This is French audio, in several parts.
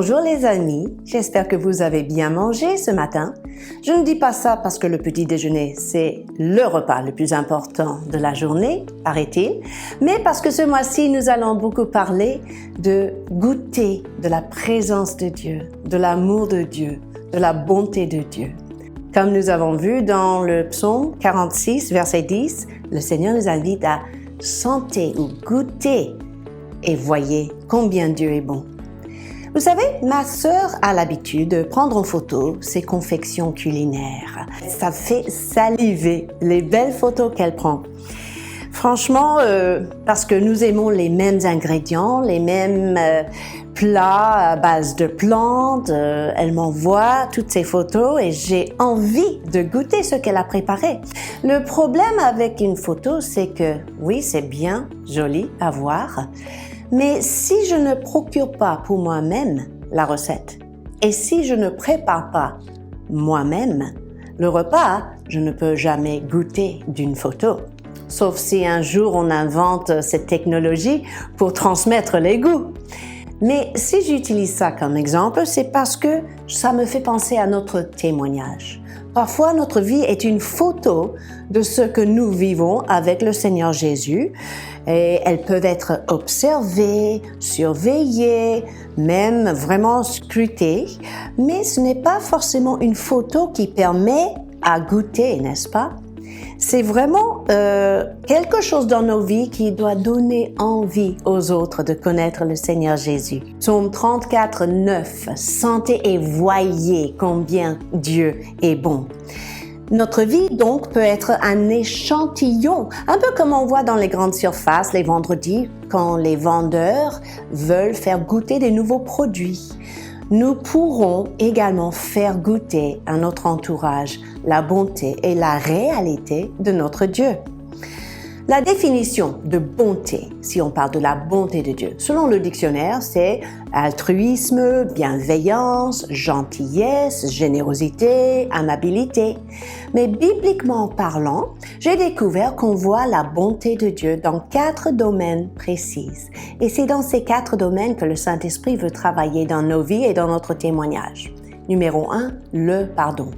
Bonjour les amis, j'espère que vous avez bien mangé ce matin. Je ne dis pas ça parce que le petit déjeuner, c'est le repas le plus important de la journée, paraît-il, mais parce que ce mois-ci, nous allons beaucoup parler de goûter de la présence de Dieu, de l'amour de Dieu, de la bonté de Dieu. Comme nous avons vu dans le psaume 46, verset 10, le Seigneur nous invite à sentir ou goûter et voyez combien Dieu est bon. Vous savez, ma sœur a l'habitude de prendre en photo ses confections culinaires. Ça fait saliver les belles photos qu'elle prend. Franchement, parce que nous aimons les mêmes ingrédients, les mêmes plats à base de plantes, elle m'envoie toutes ces photos et j'ai envie de goûter ce qu'elle a préparé. Le problème avec une photo, c'est que oui, c'est bien joli à voir, mais si je ne procure pas pour moi-même la recette et si je ne prépare pas moi-même le repas, je ne peux jamais goûter d'une photo. Sauf si un jour on invente cette technologie pour transmettre les goûts. Mais si j'utilise ça comme exemple, c'est parce que ça me fait penser à notre témoignage. Parfois, notre vie est une photo de ce que nous vivons avec le Seigneur Jésus et elles peuvent être observées, surveillées, même vraiment scrutées, mais ce n'est pas forcément une photo qui permet à goûter, n'est-ce pas? C'est vraiment quelque chose dans nos vies qui doit donner envie aux autres de connaître le Seigneur Jésus. Psaume 34, 9. Sentez et voyez combien Dieu est bon. Notre vie, donc, peut être un échantillon, un peu comme on voit dans les grandes surfaces les vendredis, quand les vendeurs veulent faire goûter des nouveaux produits. Nous pourrons également faire goûter à notre entourage la bonté et la réalité de notre Dieu. La définition de bonté, si on parle de la bonté de Dieu, selon le dictionnaire, c'est altruisme, bienveillance, gentillesse, générosité, amabilité. Mais bibliquement parlant, j'ai découvert qu'on voit la bonté de Dieu dans 4 domaines précis. Et c'est dans ces 4 domaines que le Saint-Esprit veut travailler dans nos vies et dans notre témoignage. Numéro 1, le pardon.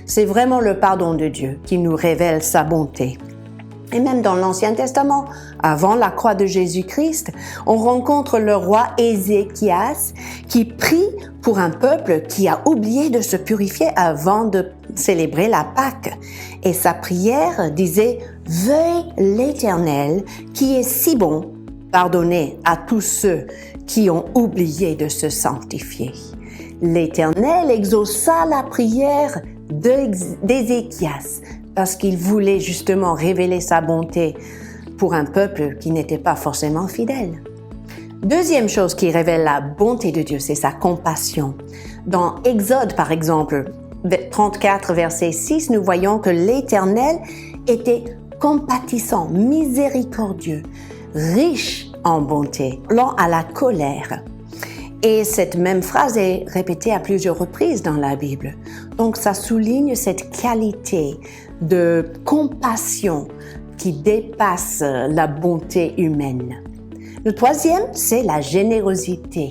C'est vraiment le pardon de Dieu qui nous révèle sa bonté. Et même dans l'Ancien Testament, avant la croix de Jésus-Christ, on rencontre le roi Ézéchias qui prie pour un peuple qui a oublié de se purifier avant de célébrer la Pâque. Et sa prière disait « Veuille l'Éternel qui est si bon, pardonner à tous ceux qui ont oublié de se sanctifier. » L'Éternel exauça la prière d'Ézéchias parce qu'il voulait justement révéler sa bonté pour un peuple qui n'était pas forcément fidèle. Deuxième chose qui révèle la bonté de Dieu, c'est sa compassion. Dans Exode, par exemple, 34, verset 6, nous voyons que l'Éternel était compatissant, miséricordieux, riche en bonté, lent à la colère. Et cette même phrase est répétée à plusieurs reprises dans la Bible. Donc, ça souligne cette qualité de compassion qui dépasse la bonté humaine. Le troisième, c'est la générosité.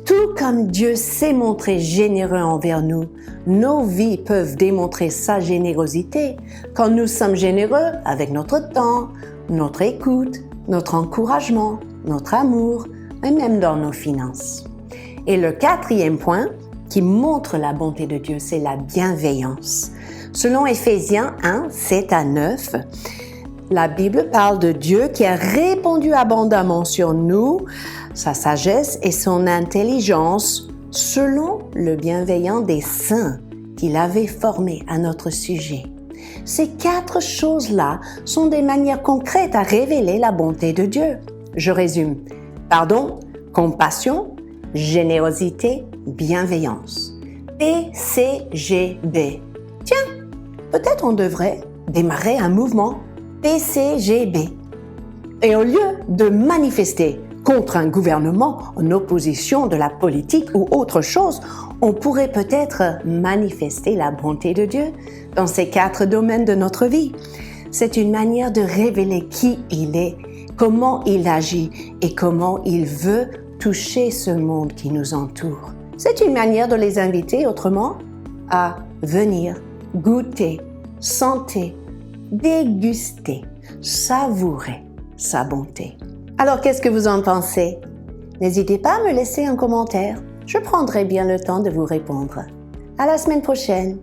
Tout comme Dieu s'est montré généreux envers nous, nos vies peuvent démontrer sa générosité quand nous sommes généreux avec notre temps, notre écoute, notre encouragement, notre amour, et même dans nos finances. Et le 4e point qui montre la bonté de Dieu, c'est la bienveillance. Selon Éphésiens 1, 7 à 9, la Bible parle de Dieu qui a répandu abondamment sur nous sa sagesse et son intelligence selon le bienveillant des saints qu'il avait formés à notre sujet. Ces 4 choses-là sont des manières concrètes à révéler la bonté de Dieu. Je résume. Pardon, compassion, générosité, bienveillance. PCGB. Tiens, peut-être on devrait démarrer un mouvement PCGB. Et au lieu de manifester contre un gouvernement en opposition de la politique ou autre chose, on pourrait peut-être manifester la bonté de Dieu dans ces 4 domaines de notre vie. C'est une manière de révéler qui il est, comment il agit et comment il veut toucher ce monde qui nous entoure. C'est une manière de les inviter autrement à venir goûter, sentir, déguster, savourer sa bonté. Alors, qu'est-ce que vous en pensez? N'hésitez pas à me laisser un commentaire. Je prendrai bien le temps de vous répondre. À la semaine prochaine.